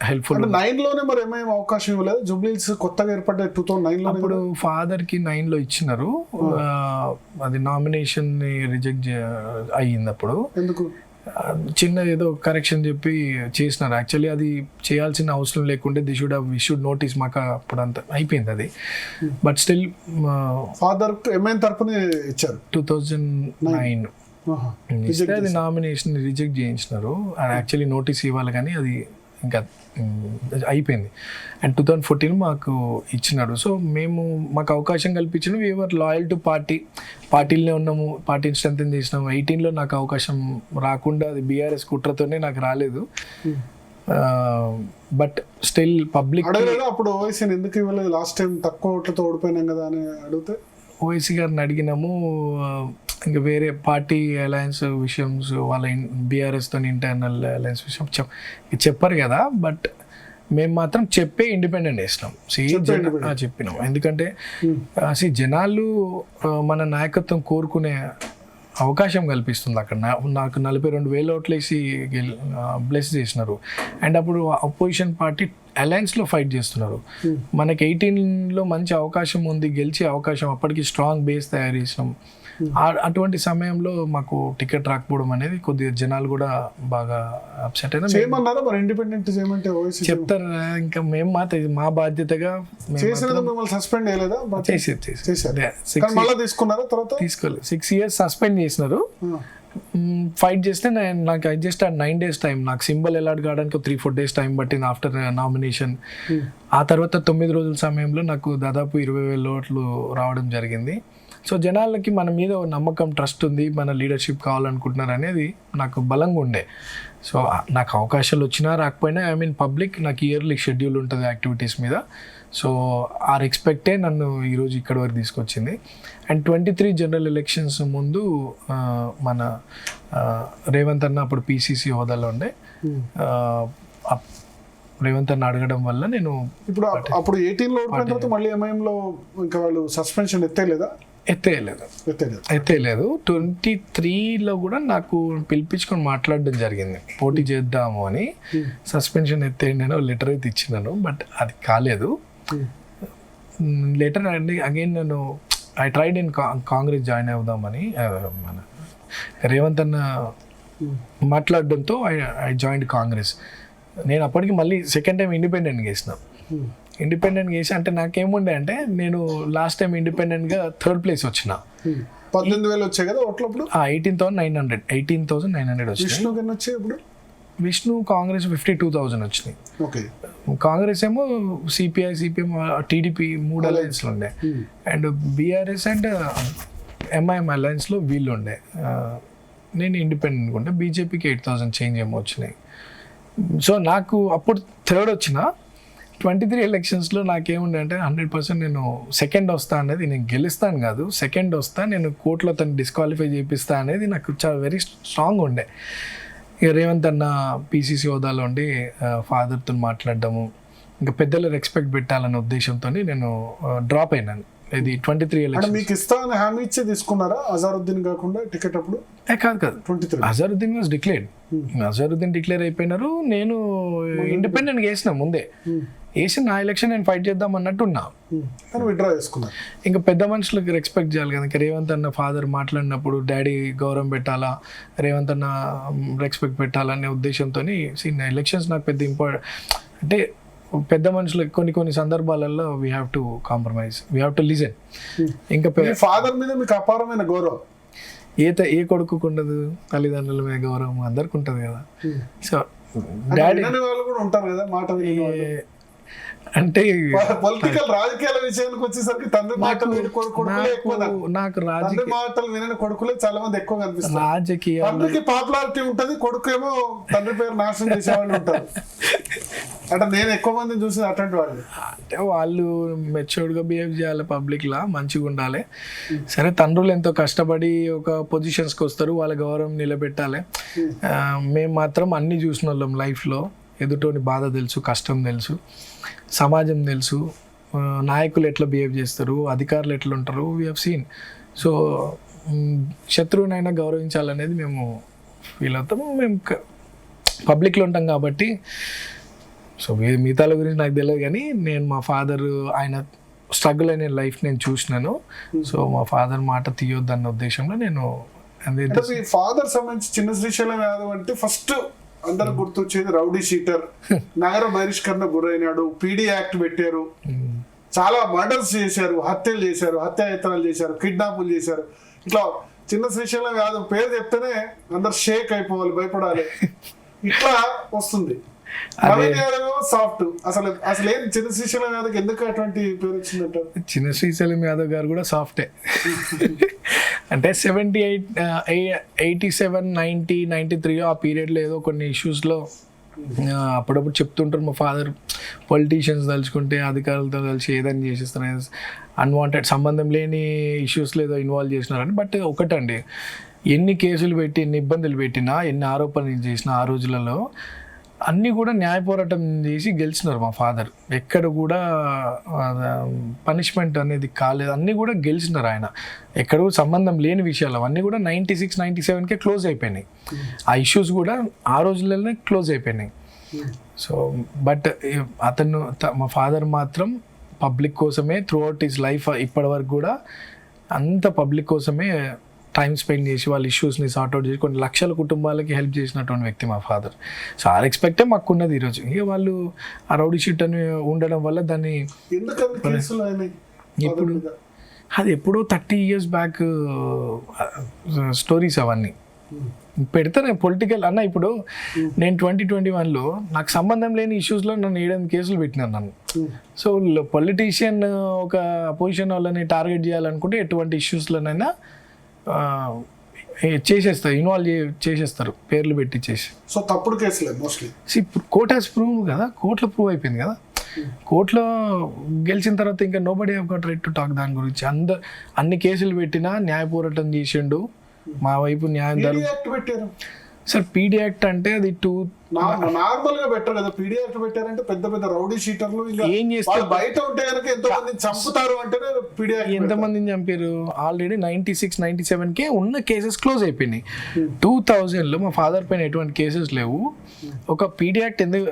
Helpful. 9లోనే మరి ఏమేమి అవకాశం ఇవ్వలేదు? జూబ్లీహిల్స్ కొత్తగా ఏర్పడ్డ 2009లో. అప్పుడు ఫాదర్కి 9లో ఇచ్చినారు, అది నామినేషన్ రిజెక్ట్ అయ్యింది. అప్పుడు ఎందుకు? చిన్న ఏదో కరెక్షన్ చెప్పి చేసినారు. యాక్చువల్లీ అది చేయాల్సిన అవసరం లేకుంటే the should have issued notice. మాకు అప్పుడు అంత అయిపోయింది అది. బట్ స్టిల్ ఫాదర్ ఎంఐఎం తరపున ఇచ్చారు 2009 ఇస్తే అది నామినేషన్ రిజెక్ట్ చేయించినారు. యాక్చువల్లీ నోటీస్ ఇవ్వాలి కానీ అది ఇంకా అయిపోయింది. అండ్ 2014 మాకు ఇచ్చినాడు. సో మాకు అవకాశం కల్పించిన వీఆర్ లాయల్ టు పార్టీలోనే ఉన్నాము, పార్టీని స్ట్రెంథెన్ చేసినాము. 18లో నాకు అవకాశం రాకుండా అది బీఆర్ఎస్ కుట్రతోనే నాకు రాలేదు. బట్ స్టిల్ పబ్లిక్ అప్పుడు ఓవైసీని ఎందుకు ఇవ్వలేదు? లాస్ట్ టైం తక్కువ ఓట్లతో ఓడిపోయినాం కదా అని అడిగితే ఓవైసీ గారిని అడిగినాము. ఇంకా వేరే పార్టీ అలయన్స్ విషయం, వాళ్ళ బీఆర్ఎస్తో ఇంటర్నల్ అలయన్స్ విషయం చెప్పారు కదా. బట్ మేము మాత్రం చెప్పే ఇండిపెండెంట్ వేసినాం. చెప్పినాం. ఎందుకంటే జనాలు మన నాయకత్వం కోరుకునే అవకాశం కల్పిస్తుంది. అక్కడ నాకు 42,000 ఓట్లు వేసి బ్లెస్ చేసినారు. అండ్ అప్పుడు అపోజిషన్ పార్టీ అలయన్స్లో ఫైట్ చేస్తున్నారు. మనకి 18లో మంచి అవకాశం ఉంది, గెలిచే అవకాశం. అప్పటికి స్ట్రాంగ్ బేస్ తయారు చేసినాం. అటువంటి సమయంలో మాకు టికెట్ రాకపోవడం అనేది కొద్దిగా జనాలు కూడా బాగా అప్సెట్ అయినా ఇండిపెండెంట్ చెప్తారు. ఇంకా మేము మాత్రం మా బాధ్యతగా సస్పెండ్ తీసుకోలేదు. 6 years సస్పెండ్ చేసినారు. ఫైట్ చేస్తే నాకు జస్ట్ 9 days టైం, నాకు సింబల్ ఎలాట్ కావడానికి 3-4 days టైం పట్టింది ఆఫ్టర్ నామినేషన్. ఆ తర్వాత 9 రోజుల సమయంలో నాకు దాదాపు 20,000 ఓట్లు రావడం జరిగింది. సో జనాలకి మన మీద నమ్మకం, ట్రస్ట్ ఉంది, మన లీడర్షిప్ కావాలనుకుంటున్నారు అనేది నాకు బలంగా ఉండే. సో నాకు అవకాశాలు వచ్చినా రాకపోయినా పబ్లిక్ నాకు ఇయర్లీ షెడ్యూల్ ఉంటుంది యాక్టివిటీస్ మీద. సో ఆ రెస్పెక్టే నన్ను ఈరోజు ఇక్కడి వరకు తీసుకొచ్చింది. అండ్ 23 జనరల్ ఎలక్షన్స్ ముందు మన రేవంత్ అన్న అప్పుడు పీసీసీ హోదాలో ఉండే. రేవంత్ అన్న అడగడం వల్ల నేను అప్పుడు 18లో ఓడిపోయిన తర్వాత మళ్ళీ ఎంఐఎంలో ఇంకా వాళ్ళు సస్పెన్షన్ ఎత్తేయలేదు. 23లో కూడా నాకు పిలిపించుకొని మాట్లాడడం జరిగింది, పోటీ చేద్దాము అని. సస్పెన్షన్ ఎత్తేయండి అని లెటర్ అయితే ఇచ్చినాను, బట్ అది కాలేదు. లెటర్ అండి అగైన్ నేను I tried in Congress join అవుదామని మన రేవంత్ అన్న మాట్లాడడంతో ఐ జాయిన్ కాంగ్రెస్. నేను అప్పటికి మళ్ళీ సెకండ్ టైం ఇండిపెండెంట్ చేసిన. ఇండిపెండెంట్ చేసి అంటే నాకేముండే అంటే నేను లాస్ట్ టైం ఇండిపెండెంట్గా 3rd place వచ్చిన. 18,000 వచ్చాయి కదా ఓట్లు. 18,900 వచ్చాయి. విష్ణు కాంగ్రెస్ 52,000 వచ్చినాయి. కాంగ్రెస్ ఏమో సిపిఐ, సిపిఎం, టీడీపీ 3 అలయన్స్లు ఉండే. అండ్ బీఆర్ఎస్ అండ్ ఎంఐఎం అలయన్స్లో వీళ్ళు ఉండే. నేను ఇండిపెండెంట్ ఉండే. బీజేపీకి 8,000 చేంజ్ ఏమో వచ్చినాయి. సో నాకు అప్పుడు 3rd వచ్చిన. 23 ఎలక్షన్స్లో నాకేముండే అంటే 100% నేను సెకండ్ వస్తా అనేది, నేను గెలుస్తాను కాదు, సెకండ్ వస్తా, నేను కోర్టులో తను డిస్క్వాలిఫై చేపిస్తా అనేది నాకు చాలా వెరీ స్ట్రాంగ్ ఉండే. ఇక రేవంత్ అన్న పీసీసీ హోదాలో ఉండి ఫాదర్తో మాట్లాడడము, ఇంకా పెద్దలు రెస్పెక్ట్ పెట్టాలనే ఉద్దేశంతో నేను డ్రాప్ అయినాను. ఇది 23 ఎలక్షన్. మీకు ఇస్తానని హామీ ఇచ్చే తీసుకున్నారా అజారుద్దీన్ కాకుండా టికెట్? అప్పుడు కాదు, Azharuddin was declared. Azharuddin declare అయిపోయినారు. నేను ఇండిపెండెంట్ వేసిన ముందే వేసి నా ఎలక్షన్ నేను ఫైట్ చేద్దాం అన్నట్టున్నా. విత్డ్రా చేసుకున్నా. ఇంకా పెద్ద మనుషులకు రెస్పెక్ట్ చేయాలి కదా. ఇంకా రేవంత్ అన్న ఫాదర్ మాట్లాడినప్పుడు డాడీ గౌరవం పెట్టాలా, రేవంత్ అన్న రెస్పెక్ట్ పెట్టాలనే ఉద్దేశంతో ఎలక్షన్స్ నాకు పెద్ద అంటే పెద్ద మనుషులకు కొన్ని సందర్భాలలో we have to compromise, we have to listen. ఇంకా ఫాదర్ మీద మీకు అపారమైన గౌరవం ఏ కొడుకు ఉండదు, తల్లిదండ్రుల మీద గౌరవం అందరికి ఉంటుంది కదా. సో డాడీ వాళ్ళు కూడా ఉంటారు కదా మాట అంటే పొలిటికల్ రాజకీయాల విషయానికి వచ్చేసరికి తండ్రి మాటలు విని కొడుకులే ఎక్కువ. నాకు తండ్రి మాటలు వినని కొడుకులే చాలా మంది ఎక్కువ కనిపిస్తారు. రాజకీయ తండ్రికి పాపులారిటీ ఉంటుంది, కొడుకు ఏమో తండ్రి పేరు నాశనం చేసేవాళ్ళు ఉంటారు. అంటే నేను ఎక్కువ మందిని చూసి అటువంటి వాళ్ళు. అంటే వాళ్ళు మెచ్యూర్డ్గా బిహేవ్ చేయాలి, పబ్లిక్లా మంచిగా ఉండాలి. సరే తండ్రులు ఎంతో కష్టపడి ఒక పొజిషన్స్కి వస్తారు, వాళ్ళ గౌరవం నిలబెట్టాలి. మేము మాత్రం అన్నీ చూసిన వాళ్ళం లైఫ్లో. ఎదుటోని బాధ తెలుసు, కష్టం తెలుసు, సమాజం తెలుసు, నాయకులు ఎట్లా బిహేవ్ చేస్తారు, అధికారులు ఎట్లా ఉంటారు, వీ హ్యావ్ సీన్. సో శత్రువునైనా గౌరవించాలనేది మేము ఫీల్ అవుతాము. మేము పబ్లిక్లో ఉంటాం కాబట్టి సో మిగతాల గురించి నాకు తెలియదు, కానీ నేను మా ఫాదర్ ఆయన స్ట్రగుల్ అయిన లైఫ్ నేను చూసినాను. సో మా ఫాదర్ మాట తీయొద్దు అన్న ఉద్దేశంలో నేను అంటే మీ ఫాదర్ సంబంధించి చిన్న శ్రీశైలం యాదవ్ అంటే ఫస్ట్ అందరికి గుర్తొచ్చేది రౌడీ షీటర్, నగర బహిష్కరణ గురైనాడు, పీడీ యాక్ట్ పెట్టారు, చాలా మర్డర్స్ చేశారు, హత్యలు చేశారు, హత్యాయత్నాలు చేశారు, కిడ్నాపులు చేశారు. ఇట్లా చిన్న శ్రీశైలం యాదవ్ పేరు చెప్తేనే అందరు షేక్ అయిపోవాలి, భయపడాలి, ఇట్లా వస్తుంది. నవీన్ యాదవ్ సాఫ్ట్, అసలు అసలు ఏం చిన్న శ్రీశైలం యాదవ్ ఎందుకు అటువంటి పేరు వచ్చిందంట? చిన్న శ్రీశైలం యాదవ్ గారు కూడా సాఫ్టే. అంటే 87, 90, 93 ఆ పీరియడ్లో ఏదో కొన్ని ఇష్యూస్లో అప్పుడప్పుడు చెప్తుంటారు మా ఫాదర్, పొలిటీషియన్స్ తలుచుకుంటే అధికారులతో కలిసి ఏదైనా చేసేస్తున్నారు, అన్వాంటెడ్ సంబంధం లేని ఇష్యూస్లో ఏదో ఇన్వాల్వ్ చేసినారని. బట్ ఒకటండి, ఎన్ని కేసులు పెట్టి ఎన్ని ఇబ్బందులు పెట్టినా ఎన్ని ఆరోపణలు చేసినా ఆ రోజులలో అన్నీ కూడా న్యాయ పోరాటం చేసి గెలిచినారు మా ఫాదర్. ఎక్కడ కూడా పనిష్మెంట్ అనేది కాలేదు, అన్నీ కూడా గెలిచినారు ఆయన. ఎక్కడ సంబంధం లేని విషయాలు అవన్నీ కూడా 96, 97కే క్లోజ్ అయిపోయినాయి. ఆ ఇష్యూస్ కూడా ఆ రోజులలోనే క్లోజ్ అయిపోయినాయి. సో బట్ అతను మా ఫాదర్ మాత్రం పబ్లిక్ కోసమే త్రూ అవుట్ హిస్ లైఫ్ ఇప్పటి వరకు కూడా అంత పబ్లిక్ కోసమే టైం స్పెండ్ చేసి వాళ్ళ ఇష్యూస్ని సార్ట్అవుట్ చేసి కొన్ని లక్షల కుటుంబాలకి హెల్ప్ చేసినటువంటి వ్యక్తి మా ఫాదర్. సో ఆ రెస్పెక్టే మాకు ఉన్నది ఈరోజు. ఇక వాళ్ళు ఆ రౌడీ షీట్ అని ఉండడం వల్ల దాన్ని ఇప్పుడు అది ఎప్పుడో 30 years బ్యాక్ స్టోరీస్ అవన్నీ పెడతారు పొలిటికల్ అన్న. ఇప్పుడు నేను 2021లో నాకు సంబంధం లేని ఇష్యూస్లో నన్ను 7 కేసులు పెట్టినాను నన్ను. సో పొలిటీషియన్ ఒక అపోజిషన్ వాళ్ళని టార్గెట్ చేయాలనుకుంటే ఎటువంటి ఇష్యూస్లోనైనా చేసేస్తారు, ఇన్వాల్వ్ చేసేస్తారు, పేర్లు పెట్టి చేసి. సో తప్పుడు కేసులే మోస్ట్లీ. కోర్ట్ హాస్ ప్రూవ్ కదా, కోర్టులో ప్రూవ్ అయిపోయింది కదా. కోర్టులో గెలిచిన తర్వాత ఇంకా nobody have got right to talk దాని గురించి. అన్ని కేసులు పెట్టినా న్యాయ పోరాటం చేసిండు, మా వైపు న్యాయం పెట్టారు. సార్ పీడీ యాక్ట్ అంటే అది నార్మల్ గా బెటర్ కదా. పీడీ యాక్ట్ పెట్టారంటే పెద్ద పెద్ద రౌడీ షీటర్లు ఏం చేస్తారు, బయట ఉంటే కనుక ఎంతో మందిని చంపుతారు అంటేనే పీడీ యాక్ట్. ఎంతమందిని చంపారు? ఆల్రెడీ 96, 97కే ఉన్న కేసెస్ క్లోజ్ అయిపోయినాయి. 2000లో మా ఫాదర్ పైన ఎటువంటి కేసెస్ లేవు. ఒక పీడీ యాక్ట్ ఎందుకు,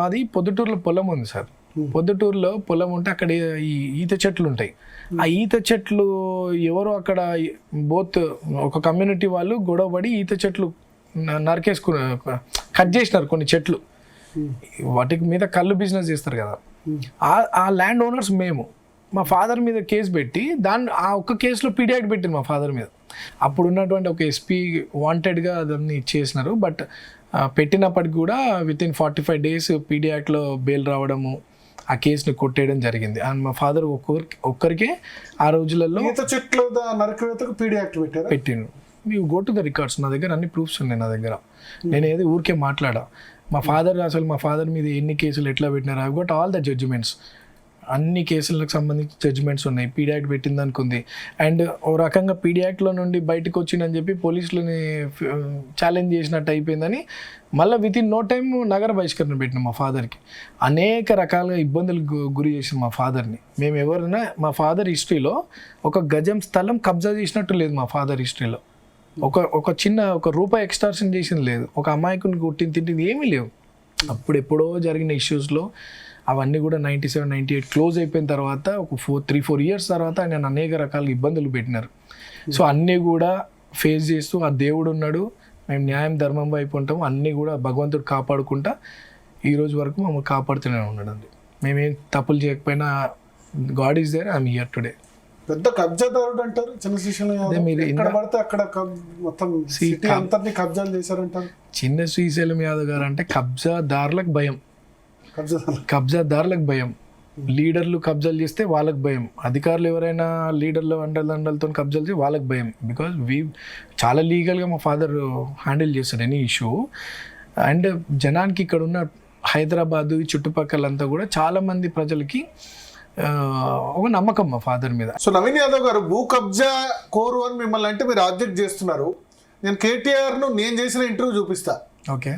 మాది పొద్దుటూరులో పొలం ఉంది సార్. పొద్దుటూరులో పొలం ఉంటే అక్కడ ఈ ఈత చెట్లు ఉంటాయి. ఆ ఈత చెట్లు ఎవరో అక్కడ బోత్ ఒక కమ్యూనిటీ వాళ్ళు గొడవపడి ఈత చెట్లు నరికేసుకుని కట్ చేసినారు కొన్ని చెట్లు. వాటికి మీద కళ్ళు బిజినెస్ చేస్తారు కదా, ఆ ల్యాండ్ ఓనర్స్ మేము. మా ఫాదర్ మీద కేసు పెట్టి ఆ ఒక్క కేసులో పీడీ యాక్ట్ పెట్టింది మా ఫాదర్ మీద. అప్పుడు ఉన్నటువంటి ఒక ఎస్పీ వాంటెడ్గా అదన్నీ చేసినారు. బట్ పెట్టినప్పటికి కూడా వితిన్ 45 days పీడీ యాక్ట్లో బెయిల్ రావడము, ఆ కేసుని కొట్టేయడం జరిగింది. అండ్ మా ఫాదర్ ఒక్కరికే ఆ రోజులలో చెట్లు నరకవేతకు పీడీ యాక్ట్ పెట్టిండు. You go to the records, నా దగ్గర అన్ని ప్రూఫ్స్ ఉన్నాయి నా దగ్గర. నేను ఏది ఊరికే మాట్లాడా. మా ఫాదర్ మీద ఎన్ని కేసులు ఎట్లా పెట్టినారు, I got all the judgements. అన్ని కేసులకు సంబంధించి జడ్జిమెంట్స్ ఉన్నాయి. పీడీ యాక్ట్ పెట్టింది అనుకుంది. అండ్ ఓ రకంగా పీడీ యాక్ట్లో నుండి బయటకు వచ్చిందని చెప్పి పోలీసులని ఛాలెంజ్ చేసినట్టు అయిపోయిందని మళ్ళీ వితిన్ నో టైమ్ నగర బహిష్కరణ పెట్టినాం మా ఫాదర్కి. అనేక రకాలుగా ఇబ్బందులకు గురి చేసింది మా ఫాదర్ని. మేము ఎవరైనా మా ఫాదర్ హిస్టరీలో ఒక గజం స్థలం కబ్జా చేసినట్టు లేదు. మా ఫాదర్ హిస్టరీలో ఒక చిన్న రూపాయి ఎక్స్టార్షన్ చేసింది లేదు. ఒక అమాయకుని కొట్టింది తింటింది ఏమీ లేవు. అప్పుడు ఎప్పుడో జరిగిన ఇష్యూస్లో అవన్నీ కూడా 97, 98 క్లోజ్ అయిపోయిన తర్వాత ఒక 3-4 years తర్వాత ఆయన అనేక రకాల ఇబ్బందులు పెట్టినారు. సో అన్నీ కూడా ఫేస్ చేస్తూ ఆ దేవుడు ఉన్నాడు, మేము న్యాయం ధర్మం వైపు ఉంటాము, అన్నీ కూడా భగవంతుడు కాపాడుకుంటా ఈ రోజు వరకు మమ్మల్ని కాపాడుతూనే ఉన్నాడండి. మేమేం తప్పులు చేయకపోయినా God is there, I'm here today. పెద్ద కబ్జాదారుడు అంటారు చిన్న శ్రీశైలం. ఎక్కడ పడితే అక్కడ మొత్తం సిటీ అంతటిని కబ్జాలు చేశారంటారు. చిన్న శ్రీశైలం యాదవ్ గారు అంటే కబ్జాదారులకు భయం, కబ్జాదారులకు భయం. లీడర్లు కబ్జాలు చేస్తే వాళ్ళకి భయం, అధికారులు ఎవరైనా లీడర్లు అండలతో కబ్జాలు చేస్తే వాళ్ళకి భయం. బికాజ్ చాలా లీగల్గా మా ఫాదర్ హ్యాండిల్ చేస్తాడు ఎనీ ఇష్యూ. అండ్ జనానికి ఇక్కడ ఉన్న హైదరాబాదు ఈ చుట్టుపక్కలంతా కూడా చాలామంది ప్రజలకి ఒక నమ్మకం మా ఫాదర్ మీద. సో నవీన్ యాదవ్ గారు భూ కబ్జా కోరు అని మిమ్మల్ని అంటే మీరు ఆబ్జెక్ట్ చేస్తున్నారు. నేను కేటీఆర్ను నేను చేసిన ఇంటర్వ్యూ చూపిస్తా. ఓకే.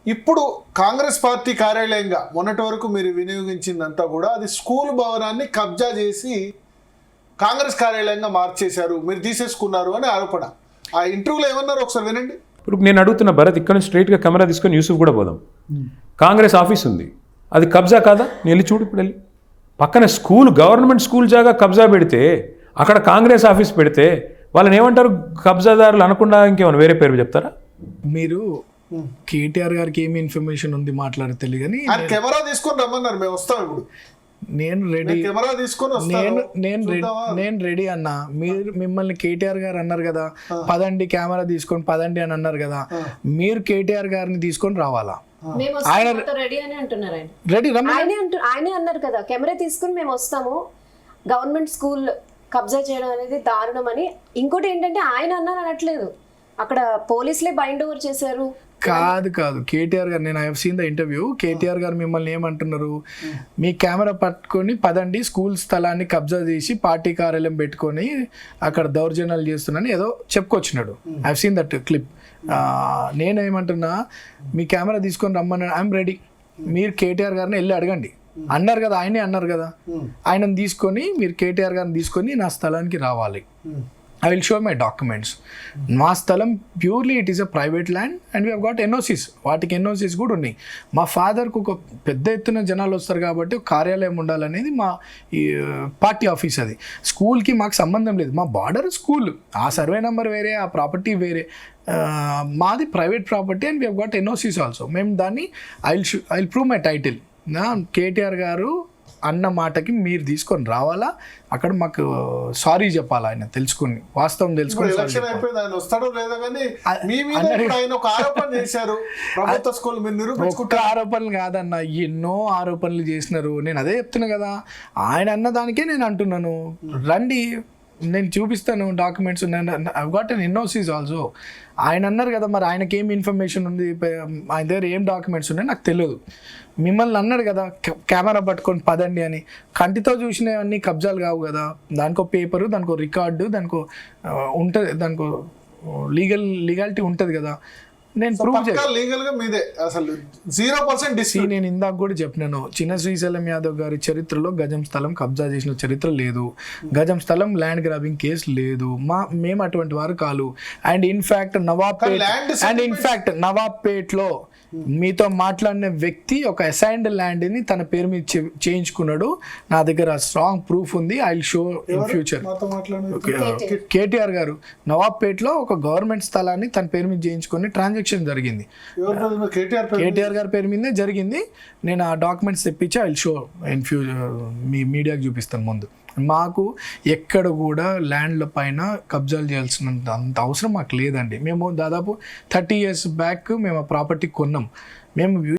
ఇప్పుడు కాంగ్రెస్ పార్టీ కార్యాలయంగా మొన్నటి వరకు మీరు వినియోగించిందంతా కూడా అది స్కూల్ భవనాన్ని కబ్జా చేసి కాంగ్రెస్ కార్యాలయంగా మార్చేశారు, మీరు తీసేసుకున్నారు అని ఆరోపణ. ఆ ఇంటర్వ్యూలో ఏమన్నారు ఒకసారి వినండి. ఇప్పుడు నేను అడుగుతున్న భరత్, ఇక్కడ నుంచి స్ట్రైట్గా కెమెరా తీసుకొని యూసుఫ్ కూడా పోదాం. కాంగ్రెస్ ఆఫీస్ ఉంది, అది కబ్జా కాదా? నేను వెళ్ళి చూడు ఇప్పుడు వెళ్ళి. పక్కన స్కూల్, గవర్నమెంట్ స్కూల్ జాగా కబ్జా పెడితే, అక్కడ కాంగ్రెస్ ఆఫీస్ పెడితే వాళ్ళని ఏమంటారు? కబ్జాదారులు అనకుండా ఇంకేమైనా వేరే పేరు చెప్తారా? మీరు కేటీఆర్ గారికి ఏమి ఇన్ఫర్మేషన్ ఉంది మాట్లాడే తెలియదు కానీ కెమెరా తీసుకొని రమ్మన్నారు, మేము వస్తాం ఇప్పుడు. నేను రెడీ, కెమెరా తీసుకొని నేను రెడీ అన్నా. మీరు మిమ్మల్ని కేటీఆర్ గారు అన్నారు కదా, పదండి కెమెరా తీసుకొని పదండి అని అన్నారు కదా, మీరు కేటీఆర్ గారిని తీసుకొని రావాలా? రెడీ అని అంటున్నారు ఆయన. రెడీ ఆయనే అన్నారు కదా, కెమెరా తీసుకుని మేము వస్తాము, గవర్నమెంట్ స్కూల్ కబ్జా చేయడం అనేది దారుణం అని. ఇంకోటి ఏంటంటే ఆయన అన్నారు అనట్లేదు, అక్కడ పోలీసులే బైండ్ ఓవర్ చేశారు. కాదు కేటీఆర్ గారు, నేను I have seen the interview. KTR గారు మిమ్మల్ని ఏమంటున్నారు? మీ కెమెరా పట్టుకొని పదండి, స్కూల్ స్థలాన్ని కబ్జా చేసి పార్టీ కార్యాలయం పెట్టుకొని అక్కడ దౌర్జన్యాలు చేస్తున్నాను ఏదో చెప్పుకొచ్చినాడు. I have seen that clip. నేనేమంటున్నా, మీ కెమెరా తీసుకొని రమ్మన్నాడు, ఐఎమ్ రెడీ. మీరు కేటీఆర్ గారిని వెళ్ళి అడగండి అన్నారు కదా, ఆయనే అన్నారు కదా. ఆయనను తీసుకొని, మీరు కేటీఆర్ గారిని తీసుకొని నా స్థలానికి రావాలి. I will show my documents. మా స్థలం purely it is a private land and we have got NOCs. వాటికి ఎన్ఓసీస్ కూడా ఉన్నాయి. మా ఫాదర్కు ఒక పెద్ద ఎత్తున జనాలు వస్తారు కాబట్టి ఒక కార్యాలయం ఉండాలనేది మా ఈ పార్టీ ఆఫీస్. అది స్కూల్కి మాకు సంబంధం లేదు. మా బార్డర్ స్కూల్, ఆ సర్వే నెంబర్ వేరే, ఆ ప్రాపర్టీ వేరే. మాది private property and we have got NOCs also. మేము దాన్ని I will prove my title. KTR గారు అన్న మాటకి మీరు తీసుకొని రావాలా, అక్కడ మాకు సారీ చెప్పాలా, ఆయన తెలుసుకుని, వాస్తవం తెలుసుకుని. ఎలక్షన్ అయిపోయింది, ఆయన వస్తాడో లేదో కానీ మీ మీద ఆయన ఒక ఆరోపణ చేశారు, ప్రభుత్వ స్కూల్ మీరు నిరూపించుకుంటే. ఆరోపణలు కాదన్న, ఎన్నో ఆరోపణలు చేసినారు. నేను అదే చెప్తున్నా కదా, ఆయన అన్న దానికే నేను అంటున్నాను. రండి, నేను చూపిస్తాను documents. I got an NOCs also. ఆయన అన్నారు కదా, మరి ఆయనకి ఏం ఇన్ఫర్మేషన్ ఉంది, ఆయన దగ్గర ఏం డాక్యుమెంట్స్ ఉన్నాయి నాకు తెలియదు. మిమ్మల్ని అన్నాడు కదా కెమెరా పట్టుకొని పదండి అని. కంటితో చూసినవన్నీ కబ్జాలు కావు కదా. దానికో పేపరు, దానికో రికార్డు, దానికో ఉంటుంది, దానికో లీగాలిటీ ఉంటుంది కదా. నేను ప్రూవ్ అసలు 0% నేను ఇందాక కూడా చెప్పినాను, చిన్న శ్రీశైలం యాదవ్ గారి చరిత్రలో గజం స్థలం కబ్జా చేసిన చరిత్ర లేదు. గజం స్థలం ల్యాండ్ గ్రాబింగ్ కేసు లేదు. మేము అటువంటి వారు కాదు. అండ్ ఇన్ఫాక్ట్ నవాబ్పేట్లో మీతో మాట్లాడిన వ్యక్తి ఒక అసైన్డ్ ల్యాండ్ని తన పేరు మీద చేయించుకున్నాడు. నా దగ్గర స్ట్రాంగ్ ప్రూఫ్ ఉంది. I will show in future. KTR గారు నవాబ్పేట్లో ఒక గవర్నమెంట్ స్థలాన్ని తన పేరు మీద చేయించుకొని ట్రాన్సాక్షన్ జరిగింది. కేటీఆర్ గారి పేరు మీదే జరిగింది. నేను ఆ డాక్యుమెంట్స్ తెప్పించి I will show in future, మీ మీడియాకి చూపిస్తాను ముందు. మాకు ఎక్కడ కూడా ల్యాండ్ల పైన కబ్జాలు చేయాల్సినంత అంత అవసరం మాకు లేదండి. మేము దాదాపు 30 years బ్యాక్ మేము ఆ ప్రాపర్టీ కొన్నాం. మేము